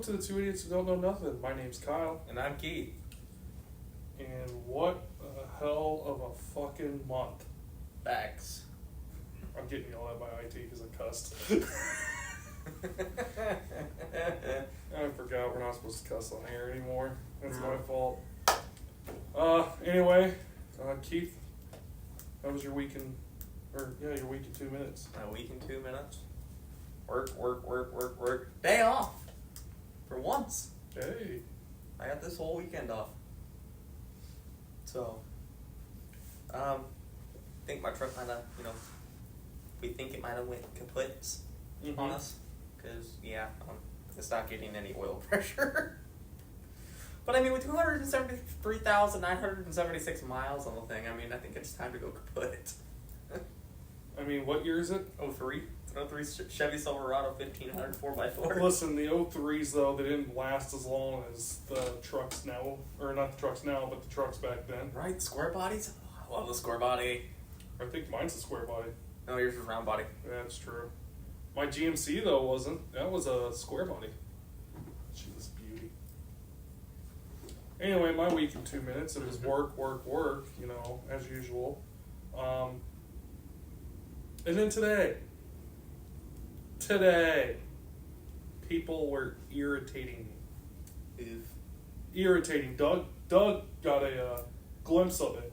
welcome to the Two Idiots Who Don't Know Nothing. My name's Kyle. And I'm Keith. And what a hell of a fucking month. Facts. I'm getting yelled at by IT because I cussed. I forgot we're not supposed to cuss on air anymore. That's my fault. Anyway, Keith, how was your week in, your week in 2 minutes? A week in 2 minutes. Work. Day off. For once. Hey. I got this whole weekend off. So, I think my truck might have, we think it might have went kaput on us. Because, it's not getting any oil pressure. But, with 273,976 miles on the thing, I think it's time to go kaput. What year is it? 03. 03 Chevy Silverado 1500 4x4. Listen, the 03s, though, they didn't last as long as the trucks now. Or not the trucks now, but the trucks back then. Right, square bodies? I love the square body. I think mine's a square body. No, yours is round body. Yeah, that's true. My GMC, though, wasn't. That was a square body. She was beauty. Anyway, my week in 2 minutes, it was work, as usual. And then today, people were irritating me. Irritating. Doug got a glimpse of it.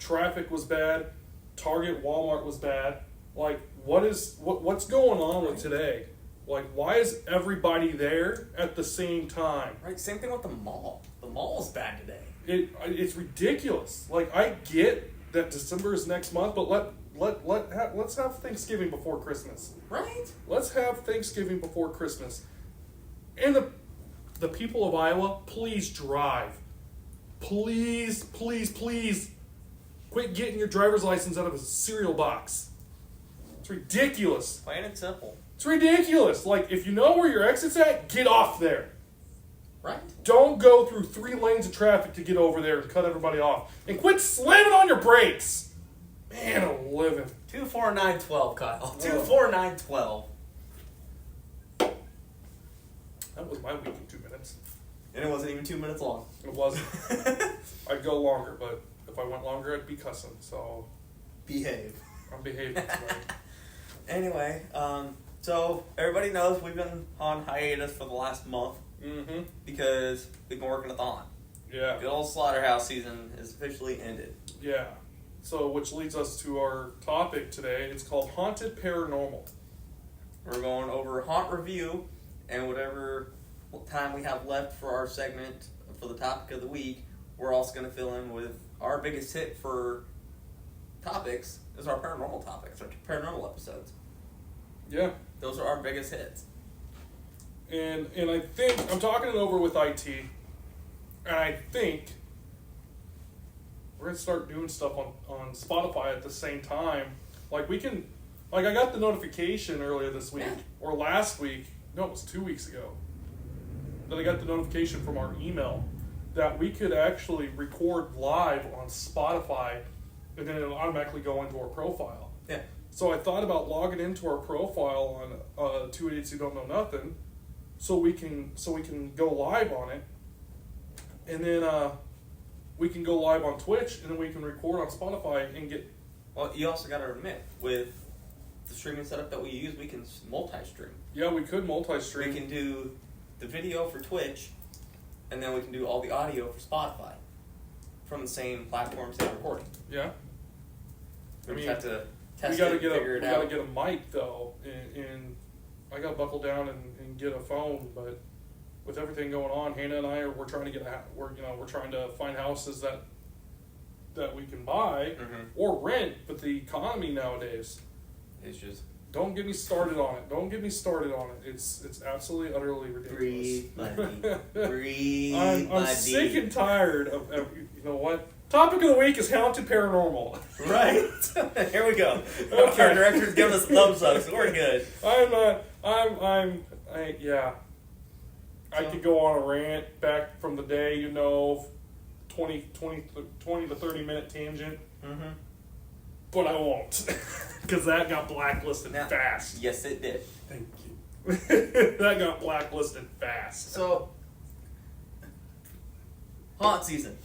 Traffic was bad. Target, Walmart was bad. What's going on with today? Why is everybody there at the same time? Right, same thing with the mall. The mall is bad today. It's ridiculous. I get that December is next month, but let's have Thanksgiving before Christmas. Right? Let's have Thanksgiving before Christmas. And the people of Iowa, please drive. Please. Quit getting your driver's license out of a cereal box. It's ridiculous. Plain and simple. It's ridiculous. If you know where your exit's at, get off there. Right? Don't go through 3 lanes of traffic to get over there and cut everybody off. And quit slamming on your brakes. Man, I'm living. 24912, Kyle. 24912. That was my week in 2 minutes. And it wasn't even 2 minutes long. It wasn't. I'd go longer, but if I went longer, I'd be cussing. So behave. I'm behaving tonight. Anyway, so everybody knows we've been on hiatus for the last month. Mm-hmm. Because we've been working a thon. Yeah. The old slaughterhouse season is officially ended. Yeah. So, which leads us to our topic today. It's called Haunted Paranormal. We're going over haunt review, and whatever time we have left for our segment for the topic of the week, we're also going to fill in with our biggest hit for topics is our paranormal topics, our paranormal episodes. Yeah. Those are our biggest hits. And I think, I'm talking it over with IT, and I think we're going to start doing stuff on Spotify at the same time. I got the notification earlier this week, or last week, no, it was 2 weeks ago, that I got the notification from our email that we could actually record live on Spotify, and then it'll automatically go into our profile. Yeah. So I thought about logging into our profile on Two Idiots Who Don't Know Nothing, so we can go live on it, and then we can go live on Twitch, and then we can record on Spotify and get. Well, you also got to admit, with the streaming setup that we use, we can multi-stream. Yeah, we could multi-stream. We can do the video for Twitch, and then we can do all the audio for Spotify from the same platform, same recording. Yeah. We just have to test we it, figure it out. We gotta get a mic though, and I gotta buckle down and get a phone. But with everything going on, Hannah and I we're trying to we're trying to find houses that we can buy or rent. But the economy nowadays, it's just. Don't get me started on it. It's absolutely utterly ridiculous. Breathe, buddy. Breathe, I'm sick and tired of you know what? Topic of the week is Haunted Paranormal. Right? Here we go. Okay. Our director's giving us a thumbs up, so we're good. I could go on a rant back from the day, 20 to 30 minute tangent. Mm-hmm. But I won't. Because that got blacklisted fast. Yes, it did. Thank you. That got blacklisted fast. So, haunt season.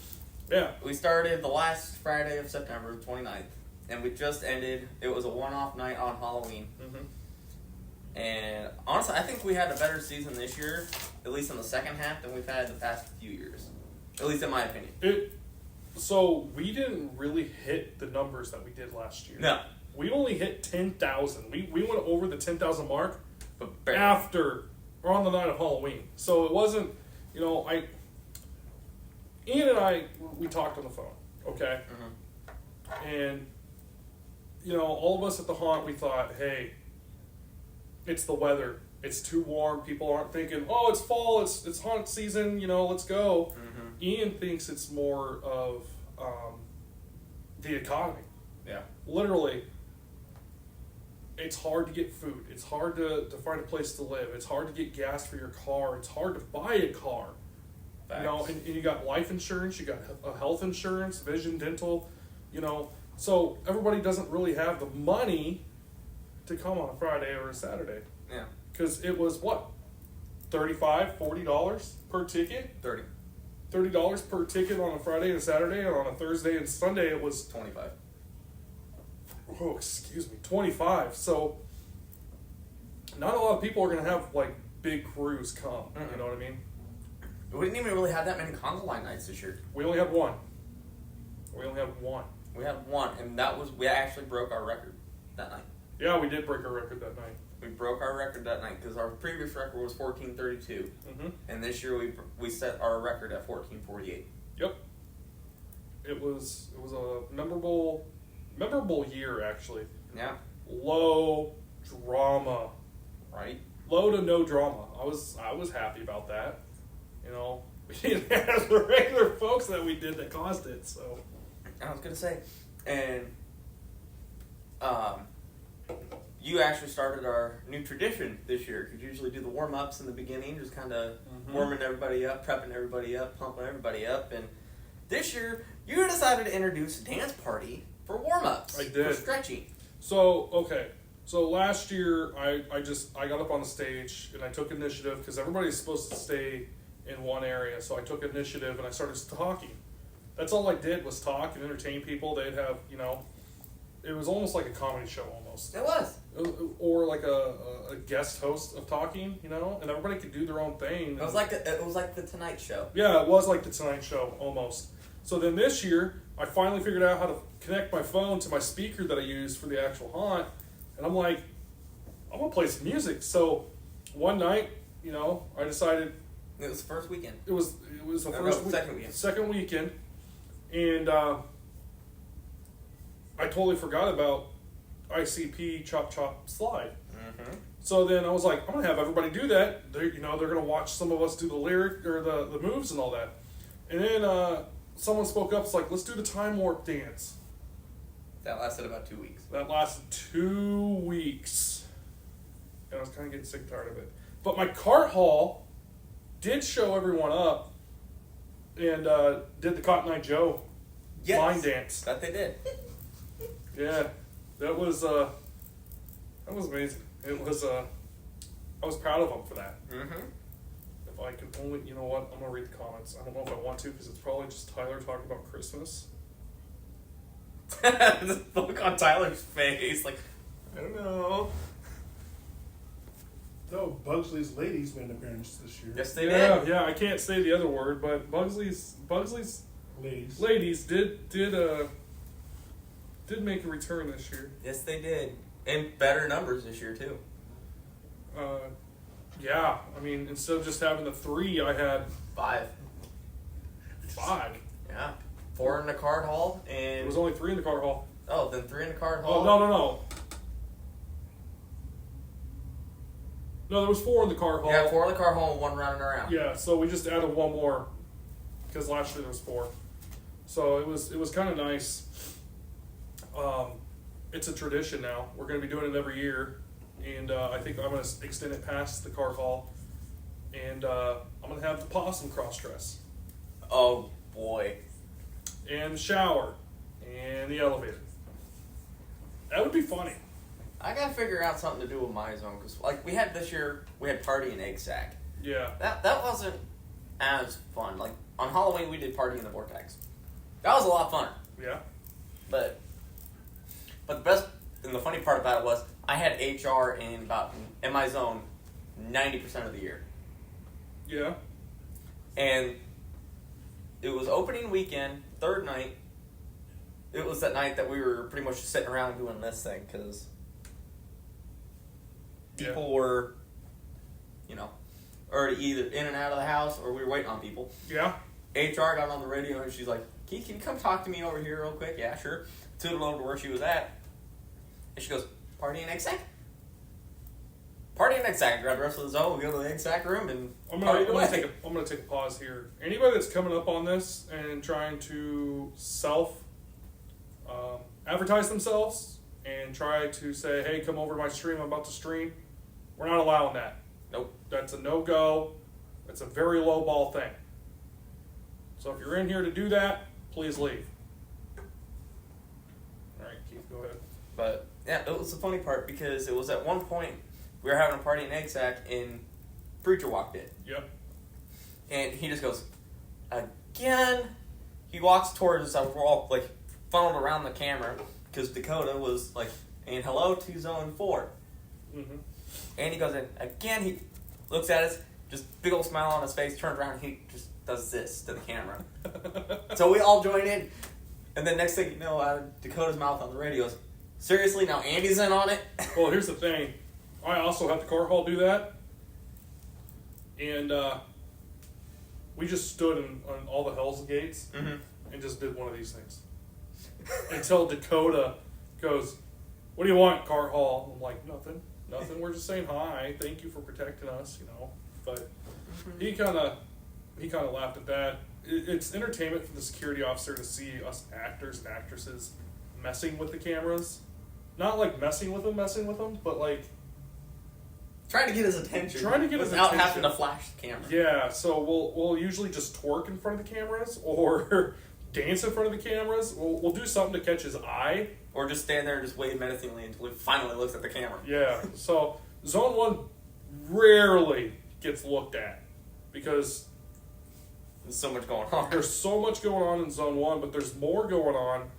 Yeah. We started the last Friday of September, 29th, and we just ended. It was a one-off night on Halloween. Mm-hmm. And honestly, I think we had a better season this year, at least in the second half, than we've had the past few years. At least in my opinion. So we didn't really hit the numbers that we did last year. No. We only hit 10,000. We went over the 10,000 mark But barely. after or on the night of Halloween. So it wasn't, Ian and I, we talked on the phone, okay? Mm-hmm. And, all of us at the haunt, we thought, hey, it's the weather. It's too warm. People aren't thinking, oh, it's fall, it's haunt season, let's go. Mm-hmm. Ian thinks it's more of the economy. Yeah. Literally, it's hard to get food. It's hard to find a place to live. It's hard to get gas for your car. It's hard to buy a car. Facts. And you got life insurance, you got health insurance, vision, dental, So everybody doesn't really have the money to come on a Friday or a Saturday. Yeah. Because it was what? $35, $40 per ticket? 30. $30 per ticket on a Friday and Saturday, and on a Thursday and Sunday it was 25. oh, excuse me, 25. So not a lot of people are going to have like big crews come. Mm-mm. You know what I mean? We didn't even really have that many console line nights this year. We only had one. We only had one. We had one, and we actually broke our record that night. Yeah, we did break our record that night. We broke our record that night because our previous record was 1432, Mm-hmm. and this year we set our record at 1448. Yep. It was a memorable year actually. Yeah. Low drama. Right. Low to no drama. I was happy about that. We didn't have the regular folks that we did that caused it. So I was gonna say, and you actually started our new tradition this year. Because you usually do the warm ups in the beginning, just kind of warming everybody up, prepping everybody up, pumping everybody up. And this year, you decided to introduce a dance party for warm ups. I did. For stretching. So okay. So last year, I got up on the stage and I took initiative because everybody's supposed to stay in one area. So I took initiative and I started talking. That's all I did was talk and entertain people. They'd have, it was almost like a comedy show almost. It was. Or like a guest host of talking, and everybody could do their own thing. It was like the Tonight Show. Yeah, it was like the Tonight Show almost. So then this year, I finally figured out how to connect my phone to my speaker that I use for the actual haunt. And I'm like, I'm going to play some music. So one night, I decided. It was the first weekend. It was the second weekend. Second weekend. And I totally forgot about ICP Chop Chop Slide. Mm-hmm. So then I was like, I'm going to have everybody do that. They're going to watch some of us do the lyric or the moves and all that. And then someone spoke up. It's like, let's do the time warp dance. That lasted about 2 weeks. That lasted 2 weeks. And I was kind of getting sick and tired of it. But my cart haul did show everyone up and did the Cotton Eye Joe line dance. That they did. Yeah. That was amazing. It was I was proud of them for that. Mm-hmm. If I could only, I'm going to read the comments. I don't know if I want to because it's probably just Tyler talking about Christmas. The look on Tyler's face, like, I don't know. No, Bugsley's ladies made an appearance this year. Yes, they did. Yeah, I can't say the other word, but Bugsley's ladies did make a return this year. Yes, they did. And better numbers this year, too. Yeah, I mean, instead of just having the 3, I had 5. 5. Yeah. 4 in the card hall, and... There was only 3 in the cart hall. Oh, then 3 in the card Oh, hall. no. No, there was 4 in the cart hall. Yeah, 4 in the card hall and 1 running around. Yeah, so we just added 1 more because last year there was 4. So it was kind of nice. It's a tradition now. We're going to be doing it every year, and I think I'm going to extend it past the cart hall, and I'm going to have the possum cross dress, Oh, boy. and the shower, and the elevator. That would be funny. I gotta figure out something to do with my zone, because like we had this year, we had Party in Egg Sack. Yeah. That wasn't as fun. Like on Halloween, we did Party in the Vortex. That was a lot funner. Yeah. But the best and the funny part about it was I had HR in my zone 90% of the year. Yeah. And it was opening weekend, third night. It was that night that we were pretty much sitting around doing this thing because people were, already either in and out of the house or we were waiting on people. Yeah. HR got on the radio and she's like, can you come talk to me over here real quick? Yeah, sure. Tooted over to where she was at. And she goes, Party in Egg Sack? Party in Egg Sack. Grab the rest of the zone, we go to the Egg Sack room and I'm gonna take a pause here. Anybody that's coming up on this and trying to advertise themselves and try to say, hey, come over to my stream, I'm about to stream, we're not allowing that. Nope. That's a no-go. It's a very low-ball thing. So if you're in here to do that, please leave. All right, Keith, go ahead. But, yeah, it was the funny part because it was at one point we were having a party in Egg Sack and Preacher walked in. Yep. And he just goes, again? He walks towards us, we're all, like, funneled around the camera because Dakota was, like, and hello to Zone 4. Mm-hmm. And he goes in. Again, he looks at us, just big old smile on his face, turns around, and he just does this to the camera. So we all join in. And then next thing you know, out of Dakota's mouth on the radio is, seriously, now Andy's in on it? Well, here's the thing. I also had the car hall do that. And we just stood on all the Hell's Gates and just did one of these things. Until Dakota goes, what do you want, car hall? I'm like, nothing. We're just saying hi. Thank you for protecting us, But he kind of laughed at that. It's entertainment for the security officer to see us actors and actresses messing with the cameras. Not like messing with them, but like trying to get his attention. Without having to flash the camera. Yeah, so we'll usually just twerk in front of the cameras or dance in front of the cameras. We'll do something to catch his eye. Or just stand there and just wave menacingly until he finally looks at the camera. Yeah, so Zone 1 rarely gets looked at because there's so much going on. There's so much going on in Zone 1, but there's more going on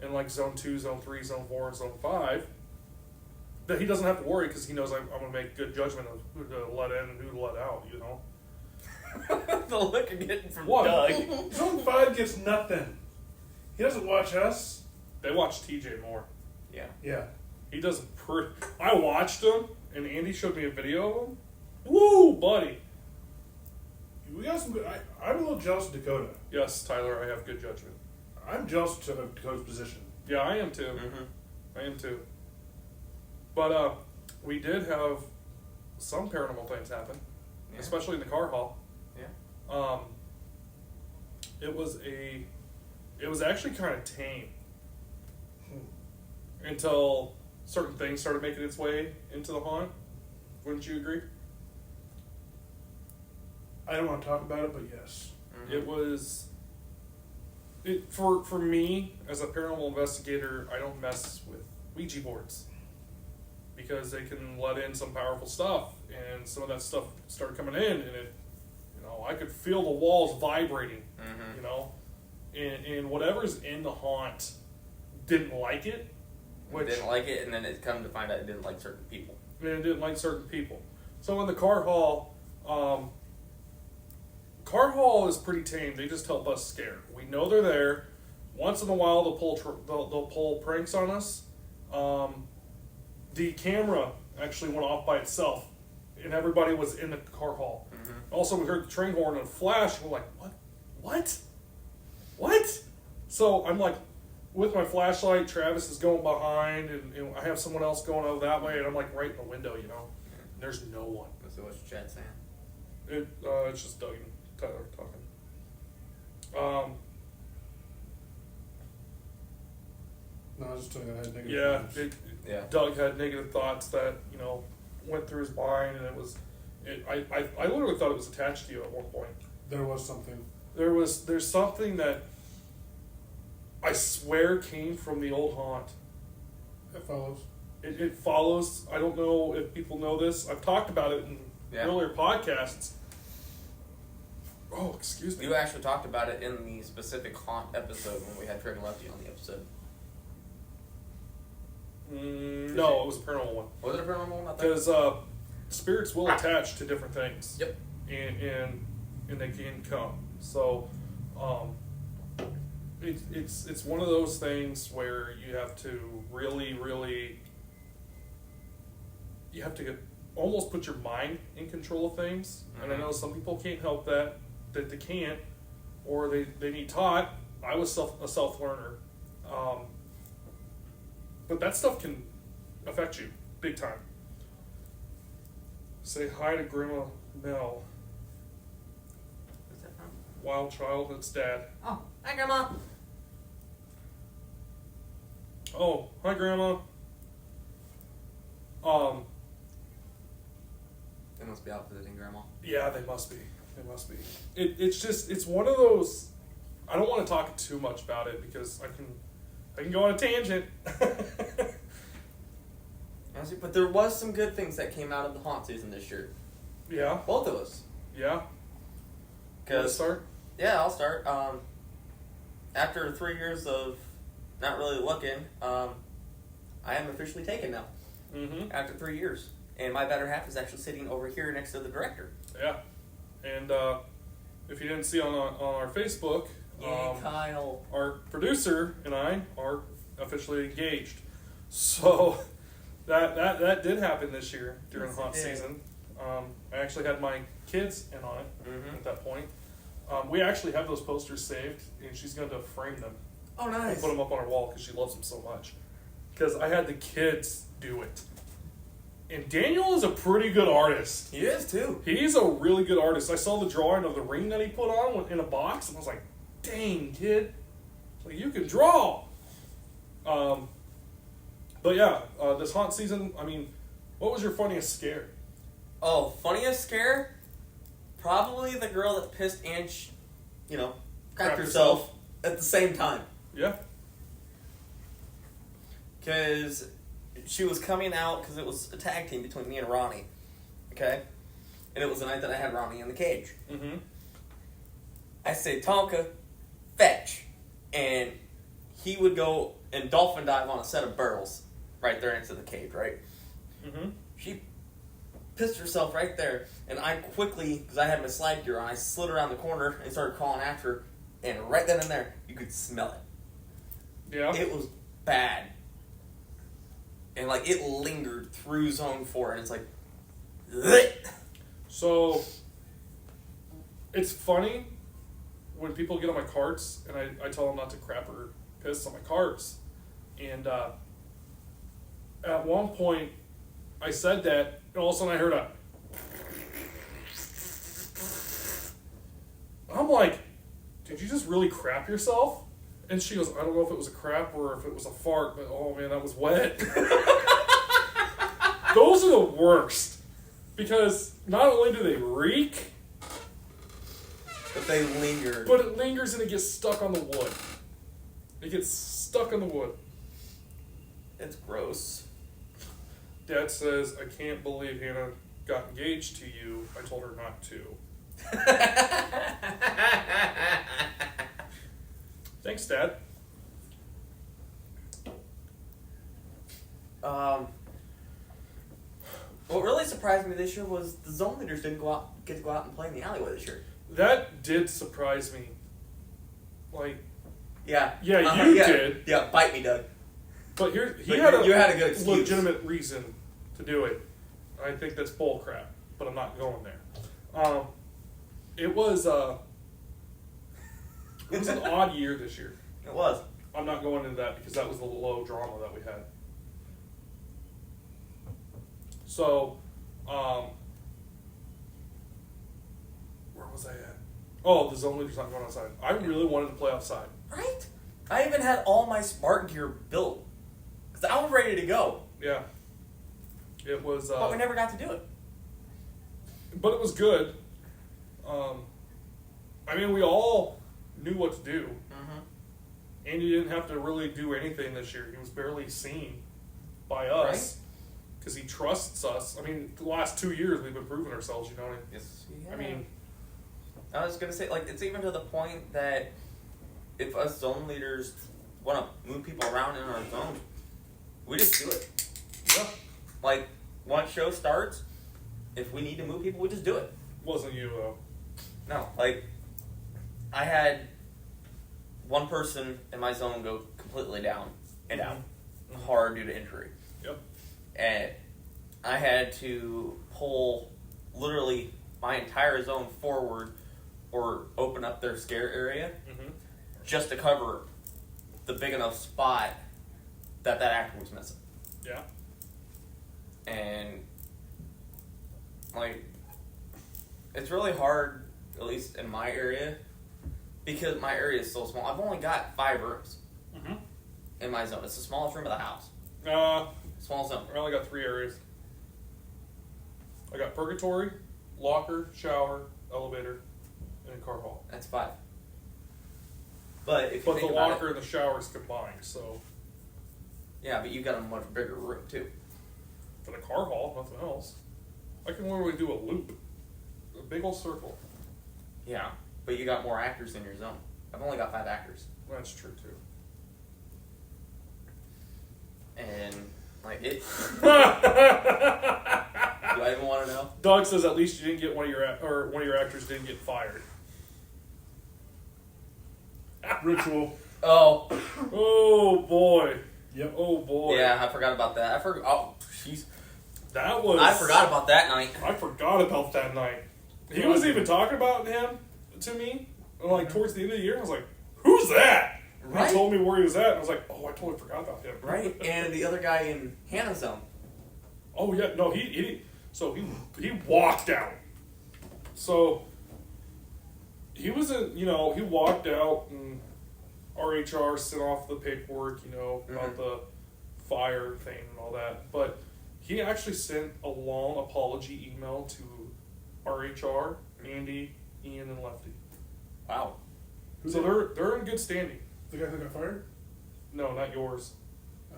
in like Zone 2, Zone 3, Zone 4, and Zone 5 that he doesn't have to worry because he knows I'm going to make good judgment of who to let in and who to let out, The look you're getting from What? Doug. Zone 5 gets nothing. He doesn't watch us. They watch TJ more. Yeah. Yeah. He does I watched him, and Andy showed me a video of him. Woo, buddy. We got some good. I'm a little jealous of Dakota. Yes, Tyler, I have good judgment. I'm jealous of Dakota's position. Yeah, I am too. Mm-hmm. I am too. But we did have some paranormal things happen, especially in the car hall. Yeah. It was actually kind of tame until certain things started making its way into the haunt. Wouldn't you agree? I don't want to talk about it, but yes. Mm-hmm. For me as a paranormal investigator, I don't mess with Ouija boards because they can let in some powerful stuff, and some of that stuff started coming in, and it, I could feel the walls vibrating, and whatever's in the haunt didn't like it. Didn't like it, and then it come to find out it didn't like certain people. And it didn't like certain people. So in the car hall is pretty tame. They just help us scare. We know they're there. Once in a while, they'll pull pranks on us. The camera actually went off by itself, and everybody was in the car hall. Mm-hmm. Also, we heard the train horn and a flash. And we're like, what? So I'm like, with my flashlight, Travis is going behind, and I have someone else going out that way, and I'm like right in the window, and there's no one. So what's Chad saying? It's just Doug and Tyler talking. No, I was just telling you I had negative thoughts. Doug had negative thoughts that went through his mind, and I literally thought it was attached to you at one point. There was something. There's something that I swear came from the old haunt. That follows. it follows. I don't know if people know this. I've talked about it in earlier podcasts. Oh, excuse me. You actually talked about it in the specific haunt episode when we had Trigger Lefty on the episode. No, it was a paranormal one. Was it a paranormal one? Because spirits will attach to different things. Yep. And they can come. So, it's one of those things where you have to really you have to almost put your mind in control of things. Mm-hmm. And I know some people can't help that they can't, or they need taught. I was a self-learner. But that stuff can affect you big time. Say hi to Grandma Mel. What's that from? Wild Child, it's Dad. Oh, hi, Grandma. Oh, hi, Grandma. They must be out visiting Grandma. Yeah, they must be. They must be. It's one of those. I don't want to talk too much about it because I can go on a tangent. But there was some good things that came out of the haunt season this year. Yeah. Both of us. Yeah. Want to start? Yeah, I'll start. After 3 years of not really looking, I am officially taken now. Mm-hmm. After 3 years. And my better half is actually sitting over here next to the director. Yeah. And if you didn't see on our Facebook, Kyle. Our producer and I are officially engaged. So that did happen this year during haunt season. I actually had my kids in on it at that point. We actually have those posters saved, and she's going to frame them. Oh, nice. And put them up on her wall because she loves them so much. Because I had the kids do it. And Daniel is a pretty good artist. He is, too. He's a really good artist. I saw the drawing of the ring that he put on in a box, and I was like, dang, kid. Like, you can draw. But yeah, this haunt season, I mean, what was your funniest scare? Oh, funniest scare? Probably the girl that pissed and, cracked herself at the same time. Yeah. Because she was coming out, because it was a tag team between me and Ronnie. Okay? And it was the night that I had Ronnie in the cage. Mm-hmm. I say, Tonka, fetch. And he would go and dolphin dive on a set of barrels right there into the cage, right? Mm-hmm. She pissed herself right there. And I quickly, because I had my slide gear on, I slid around the corner and started calling after her. And right then and there, you could smell it. Yeah. It was bad. And, it lingered through Zone 4. And it's like, bleh. So, it's funny when people get on my carts, and I tell them not to crap or piss on my carts. And at one point, I said that, and all of a sudden I heard I'm like, did you just really crap yourself? And she goes, I don't know if it was a crap or if it was a fart, but oh man, that was wet. Those are the worst. Because not only do they reek, but they linger. But it lingers and it gets stuck on the wood. It gets stuck on the wood. It's gross. Dad says, I can't believe Hannah got engaged to you. I told her not to. Thanks, Dad. What really surprised me this year was the zone leaders didn't get to go out and play in the alleyway this year. That did surprise me. Yeah. Yeah, you did. Yeah, bite me, Doug. But you had a good excuse. Legitimate reason to do it. I think that's bull crap, but I'm not going there. It was an odd year this year. It was. I'm not going into that because that was the low drama that we had. So, where was I at? Oh, the zone leader's not going outside. I really wanted to play outside. Right? I even had all my smart gear built. Because I was ready to go. Yeah. It was... but we never got to do it. But it was good. I mean, we all knew what to do. Mm-hmm. Andy didn't have to really do anything this year. He was barely seen. by us because he trusts us. I mean, the last 2 years we've been proving ourselves. You know what Yes. I mean? I was gonna say, like, it's even to the point that if us zone leaders want to move people around in our zone, we just do it. Yeah. Like, once show starts, if we need to move people, we just do it. Wasn't you though? No, like, I had one person in my zone go completely down and out, hard due to injury. Yep. And I had to pull literally my entire zone forward or open up their scare area just to cover the big enough spot that actor was missing. Yeah. And, like, it's really hard, at least in my area, because my area is so small. I've only got 5 rooms in my zone. It's the smallest room of the house. Small zone. I only got 3 areas. I got purgatory, locker, shower, elevator, and car hall. That's 5. But if you But the think about locker it, and the shower is combined, so yeah, but you got a much bigger room too. for the car hall, nothing else. I can literally do a loop, a big old circle. Yeah, but you got more actors in your zone. I've only got 5 actors, That's true too. and like it. Do I even want to know? Doug says at least you didn't get one of your actors didn't get fired. Ritual. Oh, Oh boy. Yep. Oh boy. yeah, I forgot about that. I forgot. Oh, jeez. That was. I forgot about that night. I forgot about that night. He was even talking about him to me, like towards the end of the year. I was like, "Who's that?" And Right. He told me where he was at. And I was like, "Oh, I totally forgot about him." Right, and the other guy in Hannah's zone. Oh yeah, no, he walked out. So he wasn't, he walked out and RHR sent off the paperwork, about the fire thing and all that. But he actually sent a long apology email to RHR, Andy, Ian, and Lefty. Wow. So they're in good standing. The guy who got fired? No, not yours.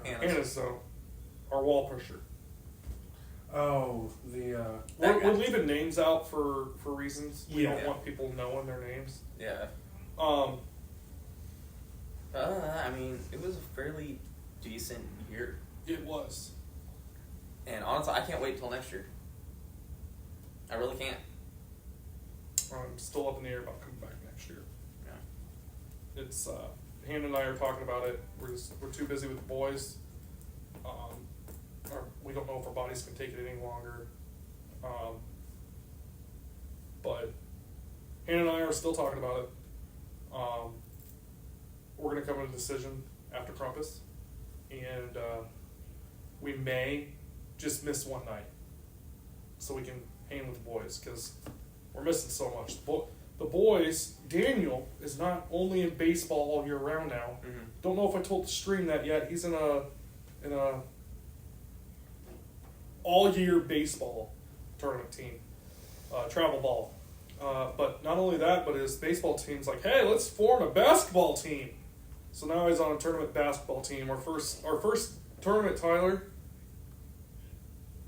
Hannah's. Anna's our wall pusher. Oh, the We're leaving names out for reasons. We Yeah. don't want people knowing their names. Yeah. I mean, it was a fairly decent year. It was. And honestly, I can't wait till next year. I really can't. I'm still up in the air about coming back next year. Yeah. It's Hannah and I are talking about it. We're too busy with the boys. We don't know if our bodies can take it any longer. But Hannah and I are still talking about it. We're gonna come to a decision after Krampus, and we may just miss one night so we can hang with the boys because we're missing so much. The boys, Daniel is not only in baseball all year round now. Mm-hmm. Don't know if I told the stream that yet. He's in a all year baseball tournament team, travel ball. But not only that, but his baseball team's like, hey, let's form a basketball team. So now he's on a tournament basketball team. Our first tournament, Tyler,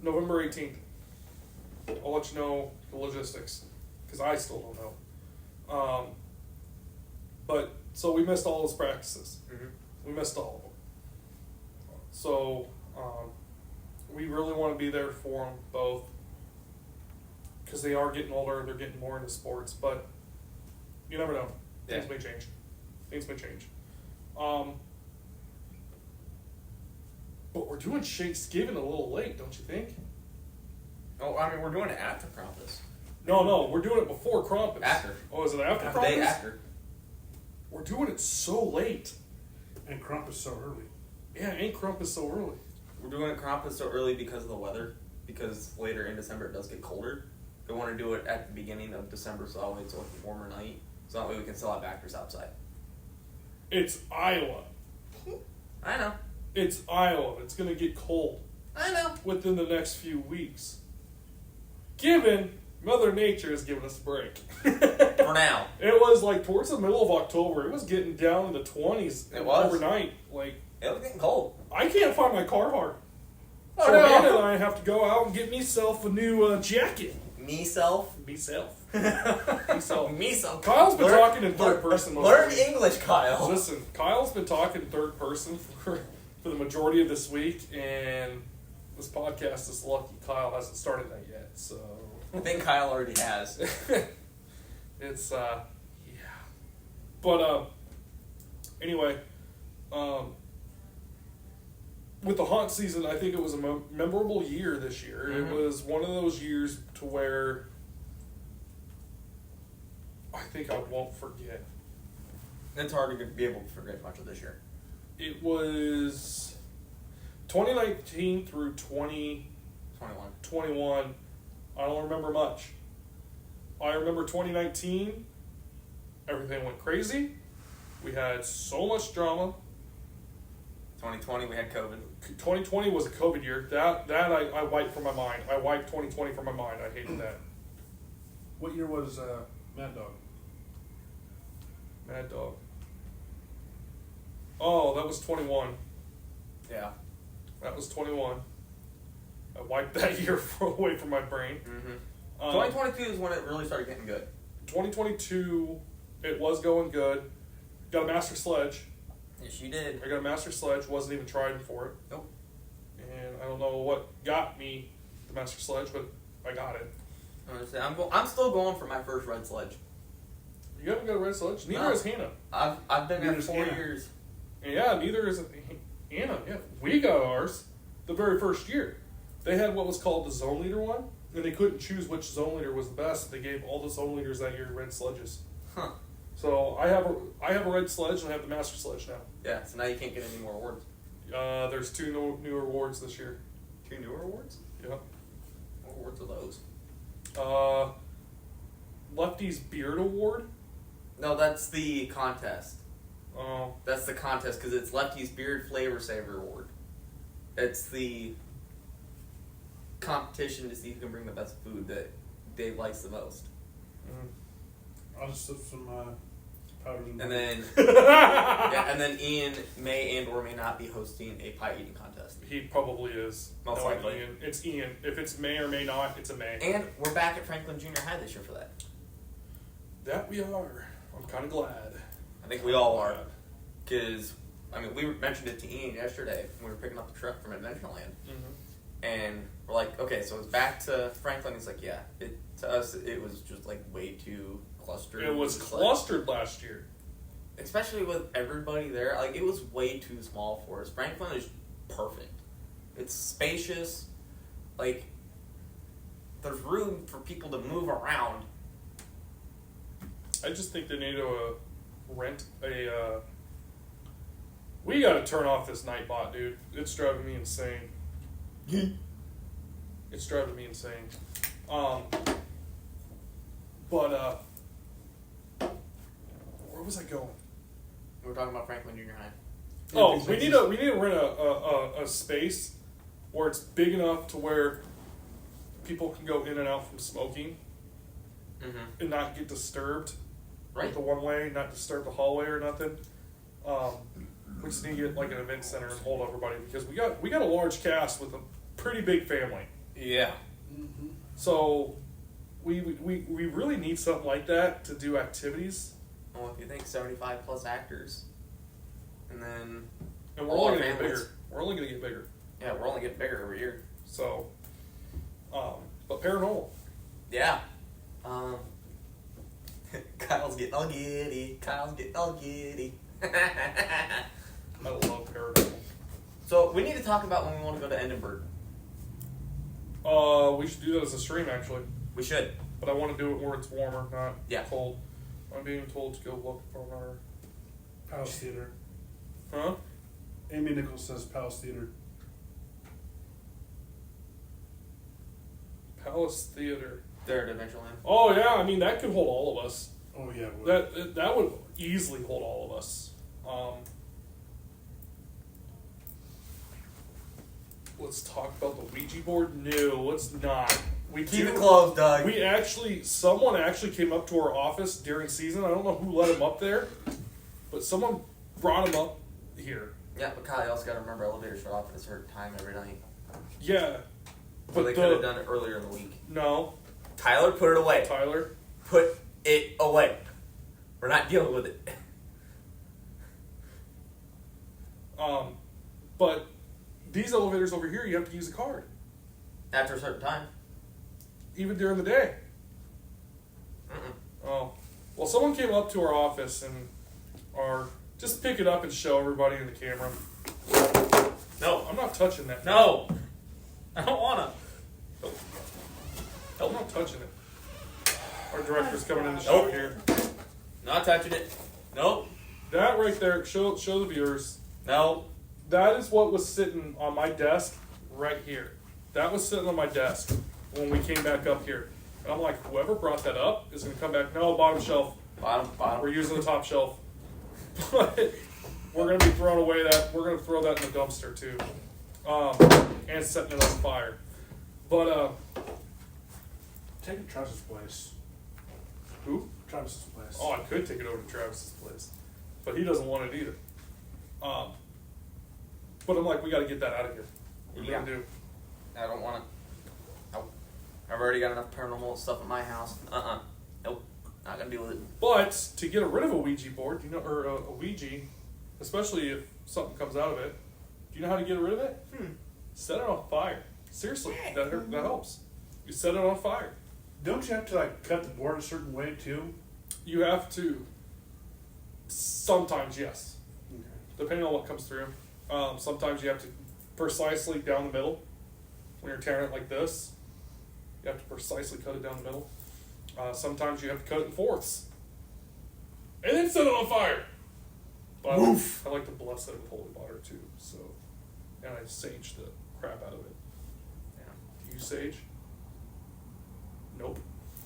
November 18th. I'll let you know the logistics because I still don't know. But so we missed all his practices. Mm-hmm. We missed all of them. So we really want to be there for them both because they are getting older. They're getting more into sports, but you never know. Things may change. Things may change. But we're doing Shakespeare a little late, don't you think? Oh, I mean, we're doing it after Krampus. No, we're doing it before Krampus. After. Oh, is it after The Krampus? day after. We're doing it so late. and Krampus so early. Yeah, ain't Krampus so early? We're doing it Krampus so early because of the weather. Because later in December it does get colder. We want to do it at the beginning of December so that way it's like a warmer night. So that way we can still have actors outside. It's Iowa. I know. It's Iowa. It's going to get cold I know. within the next few weeks. Given Mother Nature is giving us a break. For now. It was like towards the middle of October. It was getting down in the 20s It was. overnight. Like, It was getting cold. I can't find my Carhartt. So Amanda and I have to go out and get myself a new jacket. Me-self? Myself. Me-self. Kyle's been talking in third person. Learn English, Kyle. Listen, Kyle's been talking in third person for the majority of this week, and this podcast is lucky Kyle hasn't started that yet. So I think Kyle already has. It's yeah. But anyway, with the haunt season, I think it was a memorable year this year. Mm-hmm. It was one of those years to where I think I won't forget. It's hard to be able to forget much of this year. It was 2019 through 2021. I don't remember much. I remember 2019, everything went crazy. We had so much drama. 2020, we had COVID. 2020 was a COVID year. That I wiped from my mind. I wiped 2020 from my mind. I hated that. What year was Mad Dog? Mad Dog. Oh, that was 21. Yeah. That was 21. I wiped that year away from my brain. Mm-hmm. 2022 is when it really started getting good. 2022, it was going good. Got a master sledge. Yes, you did. I got a master sledge. Wasn't even trying for it. Nope. And I don't know what got me the master sledge, but I got it. I'm still going for my first red sledge. You haven't got a red sledge? Neither No. has Hannah. I've been there Neither's 4 Hannah. years. And yeah, neither is Anna. Yeah, we got ours the very first year. They had what was called the zone leader one, and they couldn't choose which zone leader was the best. They gave all the zone leaders that year red sledges. Huh. So I have a red sledge and I have the master sledge now. Yeah, so now you can't get any more awards. There's two new awards this year. 2 newer awards? Yep. What awards are those? Lefty's Beard Award. No, that's the contest. Oh. That's the contest because it's Lefty's Beard Flavor Saver Award. It's the competition to see who can bring the best food that Dave likes the most. I'll just slip some powders in And there. then, yeah, and then Ian may and or may not be hosting a pie eating contest. He probably is. Most No, likely. Ian. It's Ian. If it's may or may not, it's a may. And we're back at Franklin Junior High this year for that. That we are. I'm kind of glad. I think we all are. Because, I mean, we mentioned it to Ian yesterday when we were picking up the truck from Adventureland. Mm-hmm. And we're like, okay, so it's back to Franklin. He's like, yeah. To us, it was just like way too clustered. It was like- clustered last year. especially with everybody there. Like, it was way too small for us. Franklin is perfect. It's spacious. Like, there's room for people to move around. I just think they need to rent a. We got to turn off this Nightbot, dude. It's driving me insane. It's driving me insane. But where was I going? We were talking about Franklin Junior High. Oh, we need to rent a space where it's big enough to where people can go in and out from smoking Mm-hmm. and not get disturbed. Right. With the one way, not disturb the hallway or nothing. We just need to get like an event center and hold everybody because we got a large cast with a pretty big family. Yeah. Mm-hmm. So we really need something like that to do activities. Well, if you think 75 plus actors, and then And we're all only our gonna get families. bigger. We're only gonna get bigger. Yeah, we're only getting bigger every year. So but paranormal. Yeah. Kyle's getting all giddy. Kyle's getting all giddy. I love paranormal. So we need to talk about when we want to go to Edinburgh. We should do that as a stream actually. We should. But I want to do it where it's warmer, not Yeah. cold. I'm being told to go look for our Palace Theater. Huh? Amy Nichols says Palace Theater. Palace Theater. There at Adventureland. Oh yeah, I mean that could hold all of us. Oh yeah. Well, That would easily hold all of us. Let's talk about the Ouija board. No, let's not. We Keep do- it closed, Doug. Someone actually came up to our office during season. I don't know who let him up there, but someone brought him up here. Yeah, but Kyle, you also got to remember elevators shut off at a certain time every night. Yeah. But they could have done it earlier in the week. No. Tyler, put it away. Tyler. Put it away. We're not dealing with it. But these elevators over here, you have to use a card. After a certain time. Even during the day. Mm-mm. Oh. Well, someone came up to our office and just pick it up and show everybody in the camera. No. I'm not touching that. No. I don't wanna. I'm not touching it. Our director's coming in the shop here. Not touching it. Nope. That right there, show the viewers. No. That is what was sitting on my desk right here. That was sitting on my desk when we came back up here. And I'm like, whoever brought that up is going to come back. No, bottom shelf. Bottom. We're using the top shelf. But we're going to be throwing away that. We're going to throw that in the dumpster too. And setting it on fire. But, Take it to Travis's place. who? Travis's place. Oh, I could take it over to Travis's place. But he doesn't want it either. But I'm like, we got to get that out of here. What are we going to do? I don't want to. Nope. I've already got enough paranormal stuff at my house. Nope. Not gonna deal with it. But to get rid of a Ouija board, or a Ouija, especially if something comes out of it, do you know how to get rid of it? Set it on fire. Seriously, that helps. You set it on fire. Don't you have to cut the board a certain way too? You have to. Sometimes, yes, Okay. depending on what comes through. Sometimes you have to precisely down the middle. When you're tearing it like this, you have to precisely cut it down the middle. Sometimes you have to cut it in fourths. And then set it on fire. But I like to bless it with holy water too. So, and I sage the crap out of it. Yeah. Do you sage? Nope.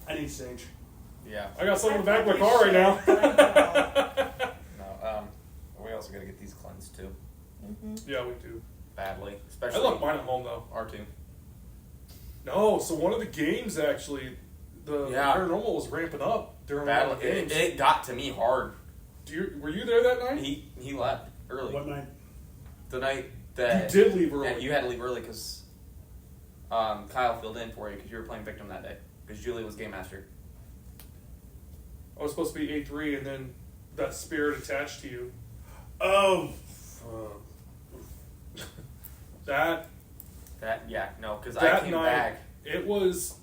I need sage. Yeah. I got some in the back of my car right now. No. We also gotta get these cleansed too. Yeah, we do. Badly. I Especially left mine at home though. R2. No, so one of the games actually, the paranormal was ramping up during one of the Badly. games. It got to me hard. Were you there that night? He left early. What night? The night that You did leave early. Yeah, you had to leave early because Kyle filled in for you because you were playing victim that day because Julie was game master. I was supposed to be A3, and then that spirit attached to you. Oh. That Because I that came night, back. it was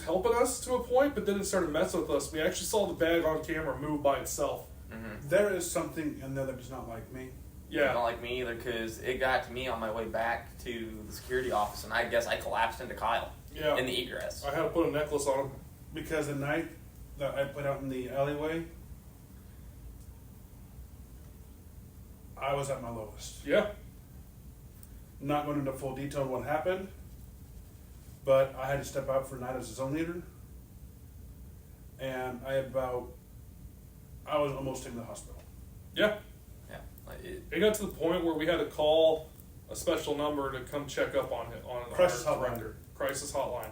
helping us to a point, but then it started messing with us. We actually saw the bag on camera move by itself. Mm-hmm. There is something in there that does not like me. Yeah, Not like me either because it got to me on my way back to the security office and I guess I collapsed into Kyle yeah. in the egress. I had to put a necklace on him. Because the night that I played out in the alleyway, I was at my lowest. Yeah, Not going into full detail on what happened, but I had to step out for a night as a zone leader. And I was almost taken to the hospital. yeah. Yeah. It got to the point where we had to call a special number to come check up on it on Crisis our hotline. director. Crisis hotline.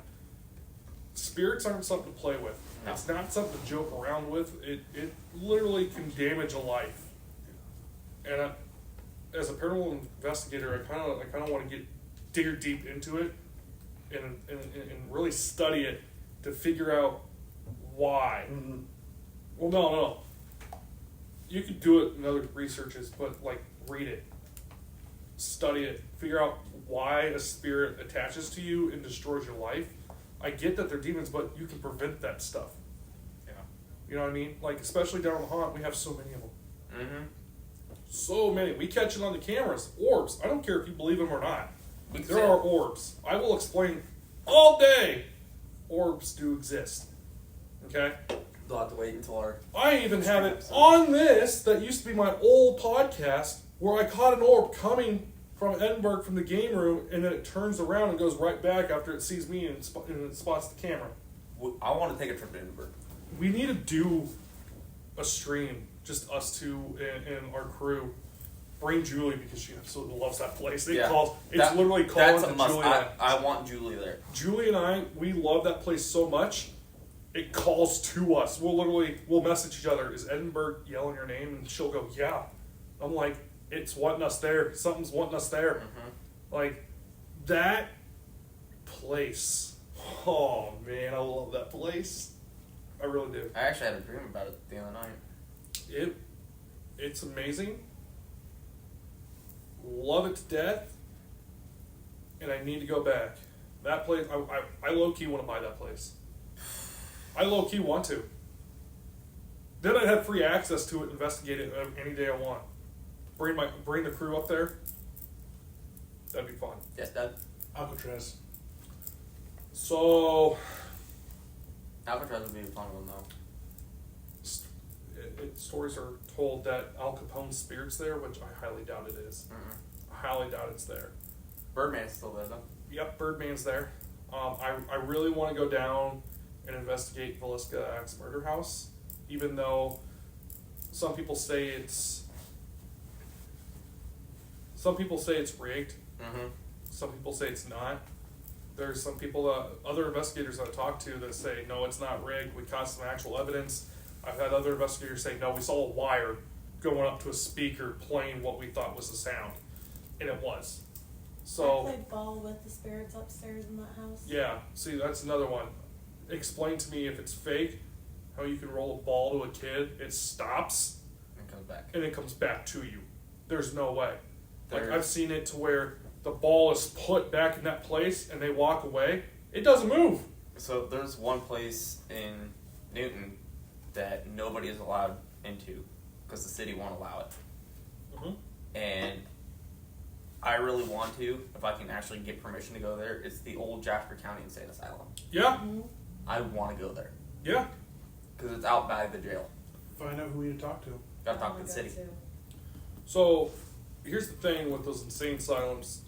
Spirits aren't something to play with. No. It's not something to joke around with. It literally can damage a life. And as a paranormal investigator, I kind of want to dig deep into it and really study it to figure out why. Mm-hmm. Well, no. You could do it in other researches, but read it, study it, figure out why a spirit attaches to you and destroys your life. I get that they're demons, but you can prevent that stuff. Yeah. You know what I mean? Especially down on the haunt, we have so many of them. Mm-hmm. So many. We catch it on the cameras. Orbs. I don't care if you believe them or not. Exist. There are orbs. I will explain all day. Orbs do exist. Okay? They'll have to wait until our. I even have it on this that used to be my old podcast where I caught an orb coming from Edinburgh from the game room and then it turns around and goes right back after it sees me and it spots the camera. I want to take a trip to Edinburgh. We need to do a stream, just us two and our crew. Bring Julie because she absolutely loves that place. It's literally calling That's a to must. Julie. I want Julie there. Julie and I, we love that place so much. It calls to us. We'll message each other. Is Edinburgh yelling your name? And she'll go, yeah. I'm like, it's wanting us there. Something's wanting us there. Mm-hmm. That place. Oh man, I love that place. I really do. I actually had a dream about it the other night. It's amazing. Love it to death. And I need to go back. That place, I low-key want to buy that place. I low-key want to. Then I'd have free access to it, investigate it any day I want. Bring the crew up there. That'd be fun. Yes, Dad. Alcatraz. So, Alcatraz would be a fun one though. stories are told that Al Capone's spirit's there, which I highly doubt it is. Mm-hmm. I highly doubt it's there. Birdman's still there though. Yep, Birdman's there. I really want to go down and investigate Villisca Axe Murder House, even though some people say it's rigged. Mm-hmm. Some people say it's not. There's some people, other investigators that I talked to that say, no, it's not rigged. We caught some actual evidence. I've had other investigators say, no, we saw a wire going up to a speaker playing what we thought was the sound. And it was. So, I played ball with the spirits upstairs in that house. yeah, see, that's another one. Explain to me if it's fake, how you can roll a ball to a kid, it stops, And comes back. and it comes back to you. There's no way. Like, There's- I've seen it to where the ball is put back in that place and they walk away. It doesn't move. So there's one place in Newton that nobody is allowed into because the city won't allow it. Mm-hmm. And I really want to, if I can actually get permission to go there. It's the old Jasper County Insane Asylum. Yeah, Mhm. I want to go there yeah. because it's out by the jail. Find out who we need to talk to. Got to talk Oh to my the God, city. too. So, here's the thing with those insane asylums.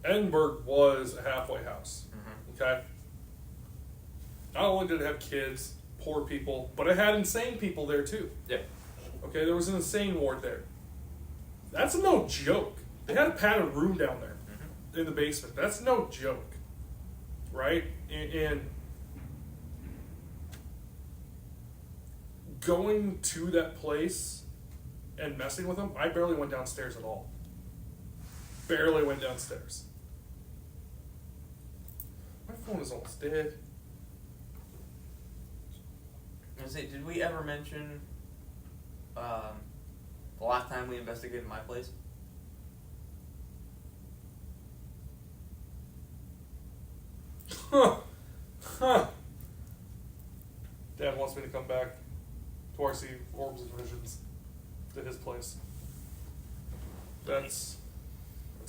Edinburgh was a halfway house. Mm-hmm. Okay? Not only did it have kids, poor people, but it had insane people there too. Yeah. Okay, there was an insane ward there. That's no joke. They had a padded room down there in the basement. That's no joke. Right? And going to that place and messing with them, I barely went downstairs at all. Barely went downstairs. My phone is almost dead. I was gonna say, did we ever mention the last time we investigated my place? Huh. Huh. Dad wants me to come back to RC Orbs and Visions to his place. That's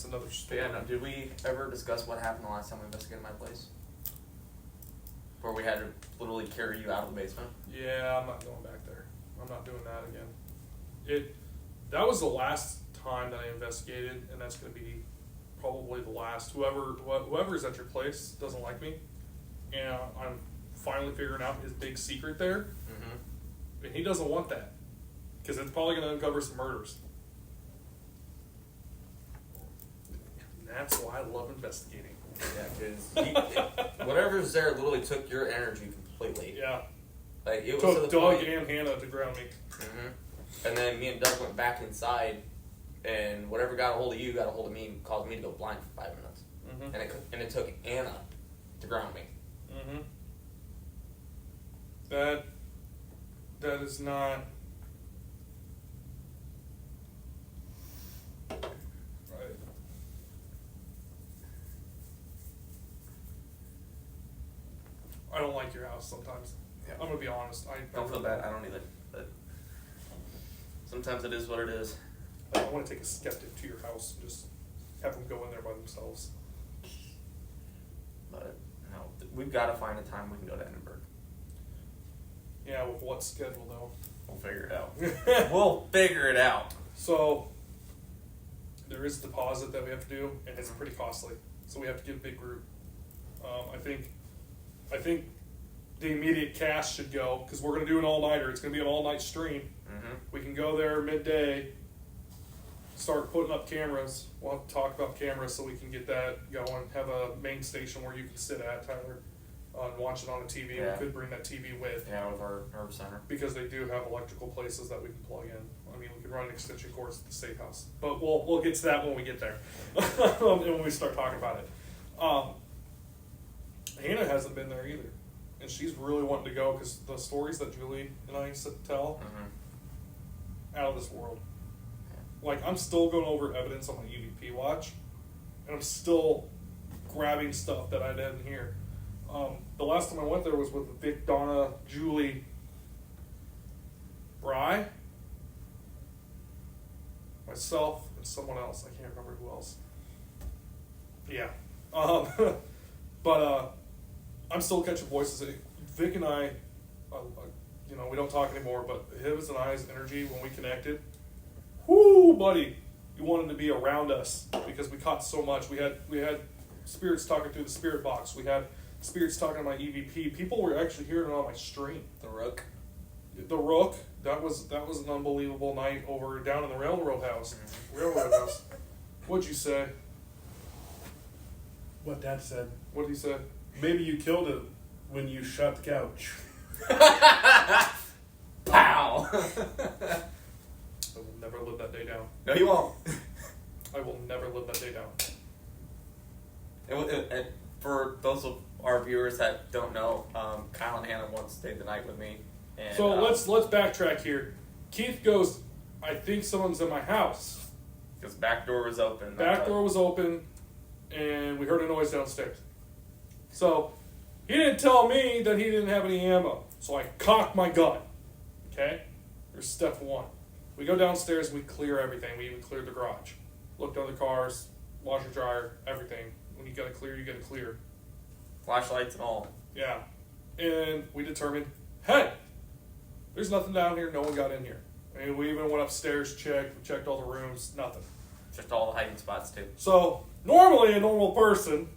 another But story. yeah, no, did we ever discuss what happened the last time we investigated my place? Where we had to literally carry you out of the basement? Yeah, I'm not going back there. I'm not doing that again. That was the last time that I investigated, and that's going to be probably the last. Whoever's at your place doesn't like me, and I'm finally figuring out his big secret there, Mm-hmm. and he doesn't want that because it's probably going to uncover some murders. And that's why I love investigating. Yeah, because whatever's there literally took your energy completely. Yeah, Like, it was to took the Doug point. and Hannah to ground me. Mm-hmm. And then me and Doug went back inside, and whatever got a hold of you got a hold of me and caused me to go blind for 5 minutes. Mm-hmm. And it took Anna to ground me. Mm-hmm. That is not right. I don't like your house sometimes. Yeah. I'm gonna be honest. I Don't feel bad. I don't either. But sometimes it is what it is. I want to take a skeptic to your house and just have them go in there by themselves. But no, we've got to find a time we can go to Edinburgh. Yeah, with what schedule though? We'll figure it out. We'll figure it out. So there is a deposit that we have to do, and it's pretty costly. So we have to get a big group. I think the immediate cash should go because we're going to do an all-nighter. It's going to be an all-night stream. Mm-hmm. We can go there midday, start putting up cameras. We'll have to talk about cameras so we can get that going. Have a main station where you can sit at, Tyler, and watch it on a TV. Yeah. We could bring that TV with. Yeah, with our nerve center. Because they do have electrical places that we can plug in. I mean, we can run extension cords at the state house, but we'll get to that when we get there, and when we start talking about it. Hannah hasn't been there either, and she's really wanting to go because the stories that Julie and I used to tell, out of this world. Like, I'm still going over evidence on my EVP watch, and I'm still grabbing stuff that I didn't hear. The last time I went there was with Vic, Donna, Julie, Bry, myself, and someone else. I can't remember who else. Yeah. But I'm still catching voices. Vic and I, we don't talk anymore, but his and I's energy when we connected, whoo, buddy, you wanted to be around us because we caught so much. We had spirits talking through the spirit box. We had spirits talking to my EVP. People were actually hearing it on my stream. The Rook. The Rook. That was an unbelievable night over down in the railroad house. Railroad house. What'd you say? What Dad said. What did he say? Maybe you killed it when you shot the couch. Pow! I will never live that day down. No, you won't. I will never live that day down. And for those of our viewers that don't know, Kyle and Hannah once stayed the night with me. And, So let's backtrack here. Keith goes, I think someone's in my house. His back door was open. Back door was open, and we heard a noise downstairs. So he didn't tell me that he didn't have any ammo. So I cocked my gun. Okay? There's step one. We go downstairs and we clear everything. We even cleared the garage. Looked under the cars, washer, dryer, everything. When you gotta clear, you gotta clear. Flashlights and all. Yeah. And we determined, hey, there's nothing down here. No one got in here. I mean, we even went upstairs, checked all the rooms, nothing. Just all the hiding spots, too. So, normally a normal person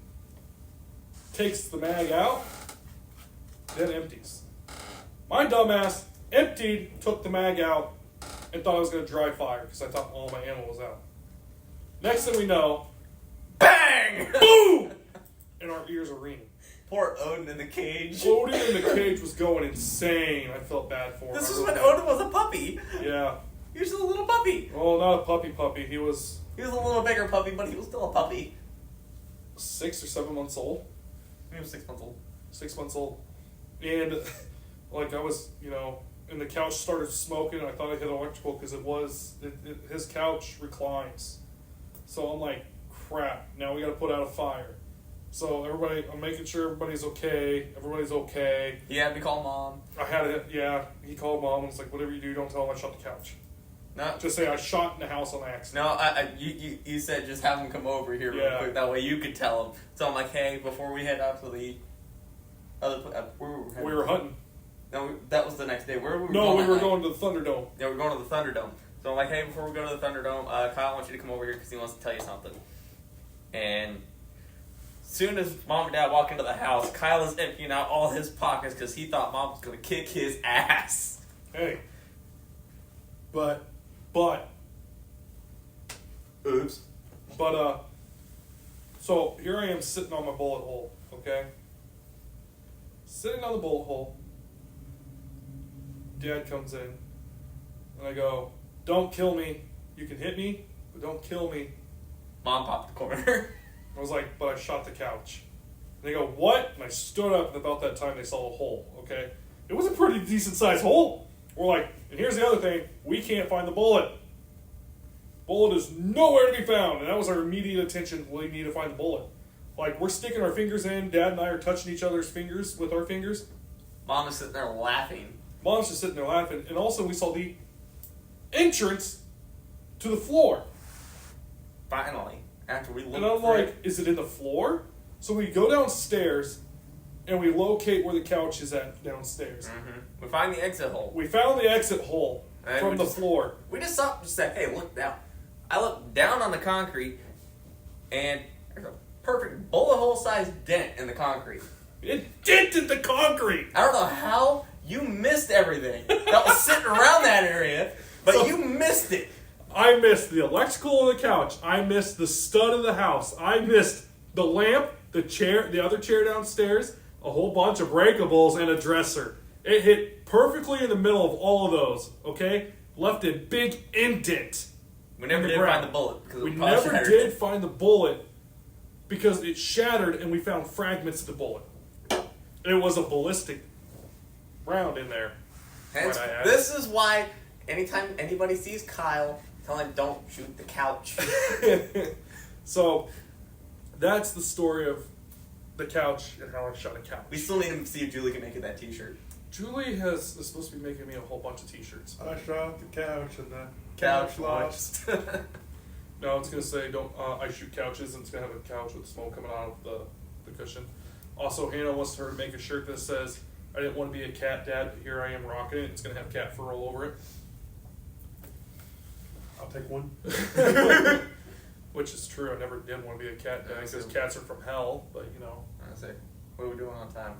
takes the mag out, then empties. My dumbass emptied, took the mag out, and thought I was going to dry fire because I thought all my ammo was out. Next thing we know, Bang! boom! And our ears are ringing. Poor Odin in the cage. Odin in the cage was going insane. I felt bad for him. This I is really when did. Odin was a puppy. Yeah. He was just a little puppy. Well, not a puppy. He was He was a little bigger puppy, but he was still a puppy. 6 or 7 months old. He was 6 months old. 6 months old. And, like, I was, and the couch started smoking, and I thought I hit electrical because his couch reclines. So I'm like, crap, now we got to put out a fire. So I'm making sure everybody's okay. Everybody's okay. He had me call Mom. He called Mom and was like, whatever you do, don't tell him I shot the couch. No, Just say I shot in the house on accident. No, you said just have him come over here real quick. That way you could tell him. So I'm like, hey, before we head out to the other We were hunting. No, that was the next day. Where were we No, going? we were going to the Thunderdome. Yeah, we're going to the Thunderdome. So I'm like, hey, before we go to the Thunderdome, Kyle wants you to come over here because he wants to tell you something. And soon as Mom and Dad walk into the house, Kyle is emptying out all his pockets because he thought Mom was going to kick his ass. Hey. But. Oops. But, so here I am sitting on my bullet hole, okay? Sitting on the bullet hole. Dad comes in, and I go, don't kill me. You can hit me, but don't kill me. Mom popped the corner. I was like, but I shot the couch. And they go, what? And I stood up, and about that time they saw the hole, okay? It was a pretty decent-sized hole. We're like, and here's the other thing, we can't find the bullet. Bullet is nowhere to be found, and that was our immediate attention. We need to find the bullet. Like, we're sticking our fingers in. Dad and I are touching each other's fingers with our fingers. Mom is sitting there laughing. Mom's just sitting there laughing. And also, we saw the entrance to the floor. Finally, after we looked And I'm for like, it. is it in the floor? So we go downstairs, and we locate where the couch is at downstairs. Mm-hmm. We find the exit hole. We found the exit hole And from we the just- floor. We just said, hey, look down. I looked down on the concrete, and there's a perfect bullet hole sized dent in the concrete. It dented the concrete. I don't know how you missed everything that was sitting around that area, but So- you missed it. I missed the electrical on the couch. I missed the stud of the house. I missed the lamp, the chair, the other chair downstairs, a whole bunch of breakables, and a dresser. It hit perfectly in the middle of all of those, okay? Left a big indent. We never in the did ground. find the bullet. Because We it probably never shattered did it. find the bullet because it shattered and we found fragments of the bullet. It was a ballistic round in there. Hence, Might I add. this is why anytime anybody sees Kyle, tell him don't shoot the couch. So, that's the story of the couch and how I shot a couch. We still need to see if Julie can make it that t-shirt. Julie is supposed to be making me a whole bunch of t-shirts. I shot the couch and the Couch lost. No, it's gonna say don't. I shoot couches, and it's gonna have a couch with smoke coming out of the cushion. Also, Hannah wants her to make a shirt that says, "I didn't want to be a cat dad, but here I am rocking it." It's gonna have cat fur all over it, I'll take one. which is true. I never did want to be a cat dad Yeah, because so- cats are from hell. But you know, I say, what are we doing on time?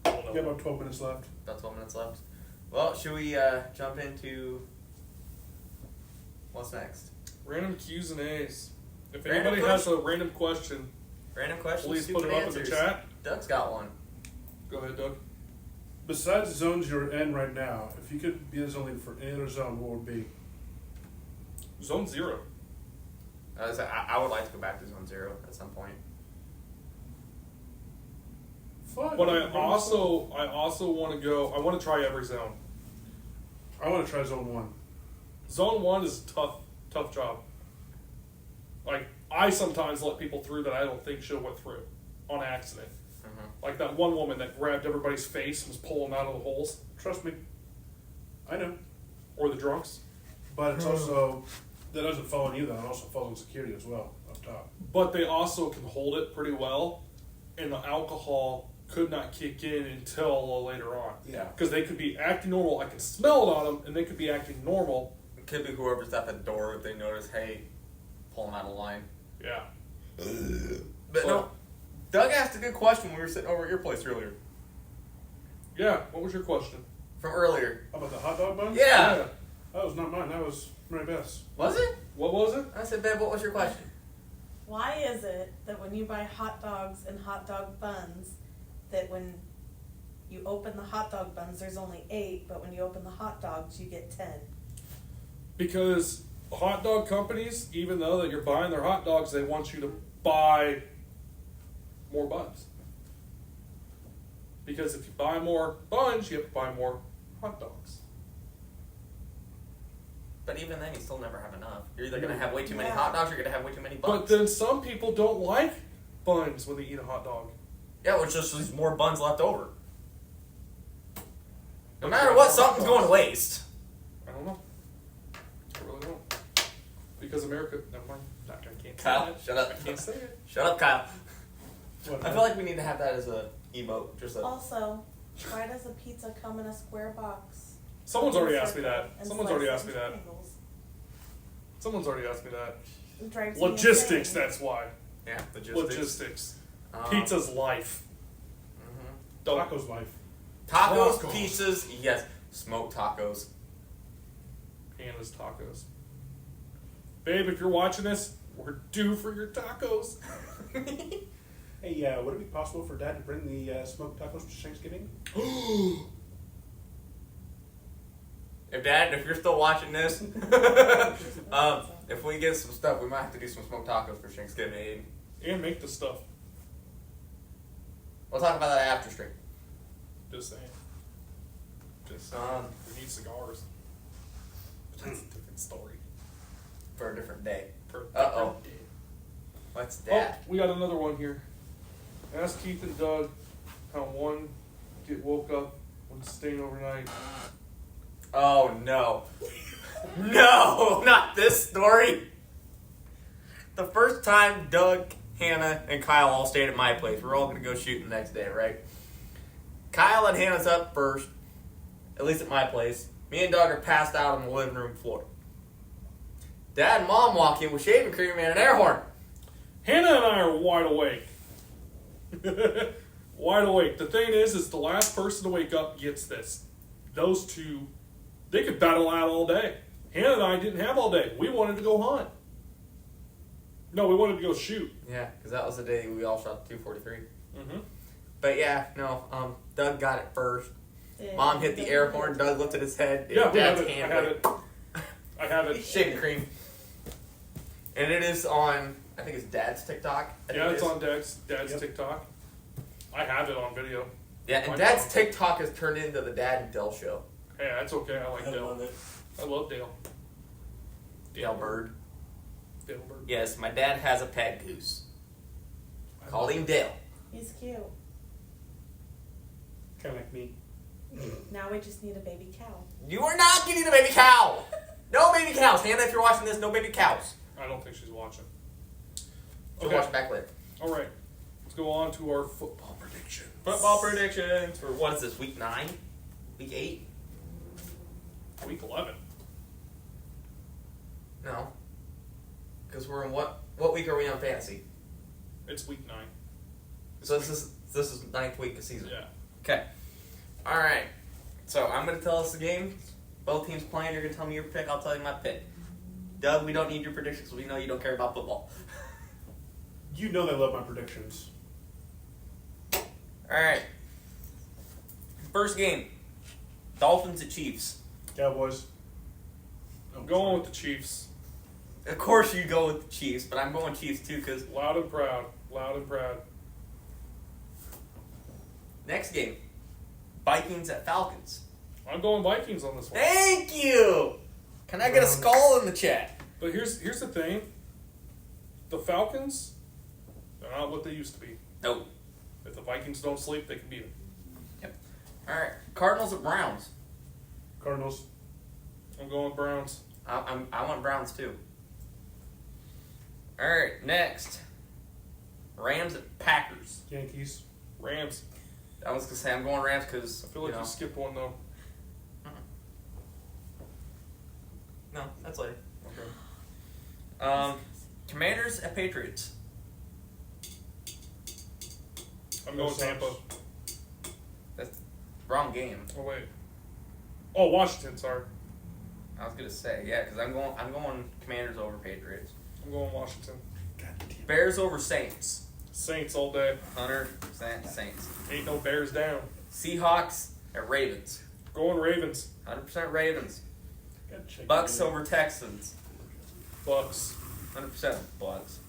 I don't You know. got about 12 minutes left. About 12 minutes left. Well, should we jump into what's next? Random Q's and A's. If Random anybody has a random question, Random questions. please stupid put it up answers. in the chat. Doug's got one. Go ahead, Doug. Besides the zones you're in right now, if you could be a zone leader for any other zone, what would be? Zone 0. I would like to go back to Zone 0 at some point. Fun. But I also want to go. I want to try every zone. I want to try zone 1. Zone 1 is a tough job. Like, I sometimes let people through that I don't think should have went through on accident. Mm-hmm. Like that one woman that grabbed everybody's face and was pulling them out of the holes, Trust me. I know. or the drunks. But it's also, that doesn't fall on you, that also falls on security as well, up top. But they also can hold it pretty well, and the alcohol could not kick in until a little later on. Yeah. Because they could be acting normal. I can smell it on them, and they could be acting normal. It could be whoever's at the door if they notice, hey, pull them out of line. Yeah. But no, Doug asked a good question when we were sitting over at your place earlier. Yeah. What was your question? From earlier. How about the hot dog bun? Yeah. That was not mine, that was Mary Beth's. Was it? What was it? I said, babe, what was your question? Why is it that when you buy hot dogs and hot dog buns, that when you open the hot dog buns, there's only 8, but when you open the hot dogs, you get 10? Because hot dog companies, even though that you're buying their hot dogs, they want you to buy more buns. Because if you buy more buns, you have to buy more hot dogs. But even then, you still never have enough. You're either going to have way too many hot dogs or you're going to have way too many But buns. then some people don't like buns when they eat a hot dog. Yeah, well, it's just there's more buns left over. No matter what, something's going to waste. I don't know. I really don't. Because America, never mind. I can't say Kyle, it. shut up. I can't say it. Shut up, Kyle. What, I feel like we need to have that as a emote. Just a, Also, why does a pizza come in a square box? Someone's already asked me that. And Someone's already slice asked me into that. triangles? Someone's already asked me that. It drives me Logistics, insane. that's why. yeah, logistics. Logistics. Um, Pizza's life. mhm. Don't. Taco's life. Tacos, Tacos. pizzas, yes. Smoked tacos. Hannah's tacos. Babe, if you're watching this, we're due for your tacos. Hey, would it be possible for Dad to bring the smoked tacos to Thanksgiving? If you're still watching this, if we get some stuff, we might have to do some smoked tacos for Thanksgiving. And make the stuff. We'll talk about that after stream. Just saying. Just saying. We need cigars. But that's a different story. For a different day. For a Uh-oh. different day. What's Oh, that? we got another one here. Ask Keith and Doug how one get woke up when staying overnight. Oh, no. No, not this story. The first time Doug, Hannah, and Kyle all stayed at my place, we're all going to go shoot the next day, right? Kyle and Hannah's up first, at least at my place. Me and Doug are passed out on the living room floor. Dad and Mom walk in with shaving cream and an air horn. Hannah and I are wide awake. Wide awake. The thing is the last person to wake up gets this. Those two, they could battle out all day. Hannah and I didn't have all day. We wanted to go hunt. No, we wanted to go shoot. Yeah, because that was the day we all shot the 243. Mm-hmm. But yeah, no, Doug got it first. Yeah. Mom hit the air horn. Doug lifted his head. Yeah, we have Dad's it. I hand have went it. I have it. shaving cream. And it is on I think it's Dad's TikTok. I Yeah, think it's it is. on Dad's Yep. TikTok. I have it on video. Yeah, and My Dad's mom. TikTok has turned into the Dad and Dell show. Hey, that's okay. I like I Dale. love it. I love Dale. Dale Bird. Dale Bird. Yes, my dad has a pet goose. Call him Dale. He's cute. Kind of like me. Now we just need a baby cow. You are not getting a baby cow. No baby cows. Hannah, if you're watching this, no baby cows. I don't think she's watching. We'll Okay. watch back later. All right. Let's go on to our football prediction. Football predictions for what is this? Week 9? Week 8? Week 11. No. Because we're in what week are we on fantasy? It's week 9. So this is 9th week of season. Yeah. Okay. All right. So I'm gonna tell us the game. Both teams playing. You're gonna tell me your pick. I'll tell you my pick. Doug, we don't need your predictions. We know you don't care about football. You know they love my predictions. All right. First game. Dolphins at Chiefs. Cowboys. I'm going with the Chiefs. Of course you go with the Chiefs, but I'm going Chiefs too because Loud and proud. Loud and proud. next game. Vikings at Falcons. I'm going Vikings on this one. Thank you. Can I get a skull in the chat? But here's the thing. The Falcons, they're not what they used to be. No. If the Vikings don't sleep, they can beat them. Yep. All right. Cardinals at Browns. Cardinals. I'm going Browns. I want Browns too. All right. Next. Rams at Packers. Yankees. Rams. I was gonna say I'm going Rams because I feel like you skipped one though. No, that's later. Okay. Commanders at Patriots. I'm going Tampa. That's wrong game. Oh wait. Oh, Washington. Sorry. I was gonna say because I'm going Commanders over Patriots. I'm going Washington. God damn. Bears over Saints. Saints all day. 100% Saints. Ain't no Bears down. Seahawks at Ravens. Going Ravens. 100% Ravens. Gotta check Bucks it out. over Texans. Bucks. 100% Bucks.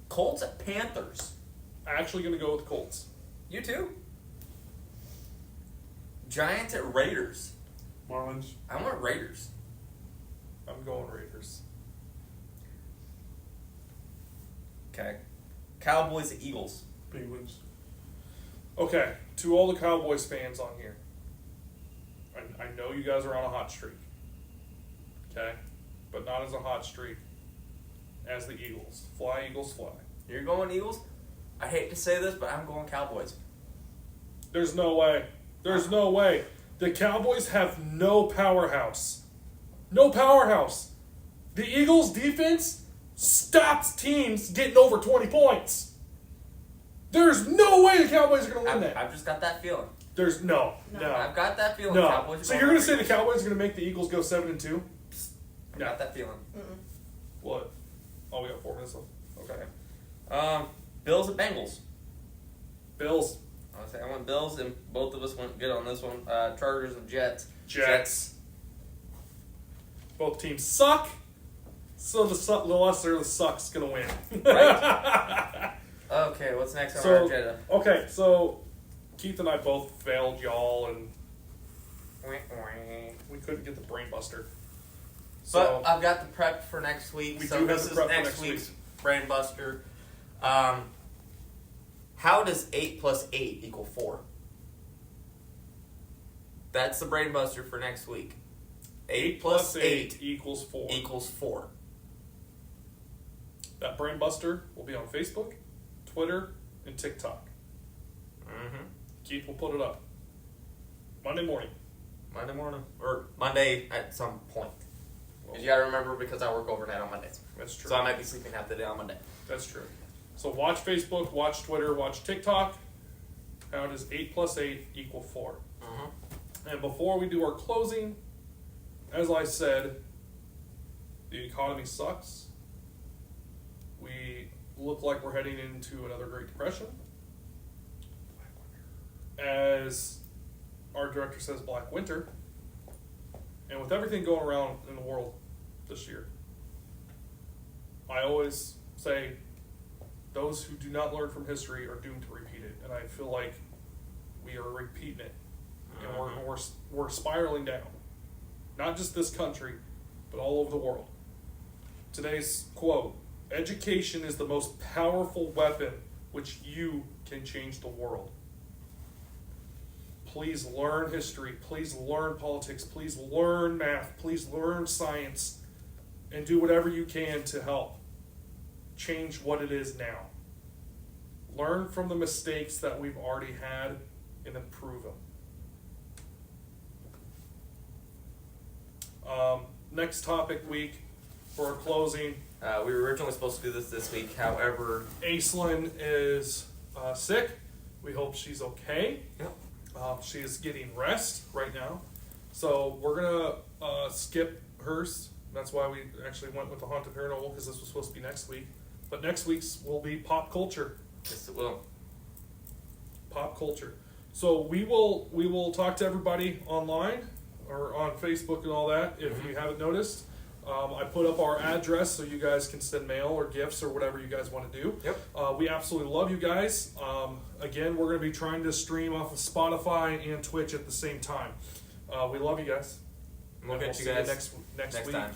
Colts at Panthers. Actually gonna go with Colts. You too. Giants at Raiders. Marlins. I want Raiders. I'm going Raiders. Okay. Cowboys at Eagles. Penguins. Okay, to all the Cowboys fans on here, I know you guys are on a hot streak. Okay? But not as a hot streak as the Eagles. Fly, Eagles, fly. You're going Eagles? I hate to say this, but I'm going Cowboys. There's no way. There's no way. The Cowboys have no powerhouse. No powerhouse. The Eagles' defense stops teams getting over 20 points. There's no way the Cowboys are going to win that. I've just got that feeling. There's no. I've got that feeling. No. Cowboys are So going you're going to say over the Cowboys are going to make the Eagles go 7-2? I've got that feeling. What? Oh, we got 4 minutes left. Okay. Bills at Bengals. Bills. I went Bills, and both of us went good on this one. Chargers and Jets. Jets. Both teams suck. So the lesser of the suck's going to win. Right. Okay, what's next on our agenda? Okay, so Keith and I both failed y'all, and we couldn't get the brain buster. So But I've got the prep for next week. We so do have this the is prep for next next week's brain buster. How does 8 plus 8 equal 4? That's the brain buster for next week. 8 plus 8 equals 4. equals 4. That brain buster will be on Facebook, Twitter, and TikTok. Mm-hmm. Keith will put it up Monday morning. Monday morning. Or Monday at some point. Well, You gotta remember because I work overnight on Mondays. that's true. So I might be sleeping half the day on Monday. That's true. So watch Facebook, watch Twitter, watch TikTok. How does 8 plus 8 equal 4? Mm-hmm. And before we do our closing, as I said, the economy sucks. We look like we're heading into another Great Depression. As our director says, Black Winter. And with everything going around in the world this year, I always say those who do not learn from history are doomed to repeat it, and I feel like we are repeating it, and we're spiraling down. Not just this country, but all over the world. Today's quote: "Education is the most powerful weapon which you can change the world." Please learn history. Please learn politics. Please learn math. Please learn science. And do whatever you can to help change what it is now. Learn from the mistakes that we've already had and improve them. Next topic week for our closing. We were originally supposed to do this week. However, Aislinn is sick. We hope she's okay. Yep. She is getting rest right now. So we're going to skip hers. That's why we actually went with the Haunted Paranormal, because this was supposed to be next week. But next week's will be pop culture. yes, it will. Pop culture. So we will talk to everybody online or on Facebook and all that. If you haven't noticed, I put up our address so you guys can send mail or gifts or whatever you guys want to do. Yep. We absolutely love you guys. Again, we're going to be trying to stream off of Spotify and Twitch at the same time. We love you guys. We'll And catch you see guys next next week. time.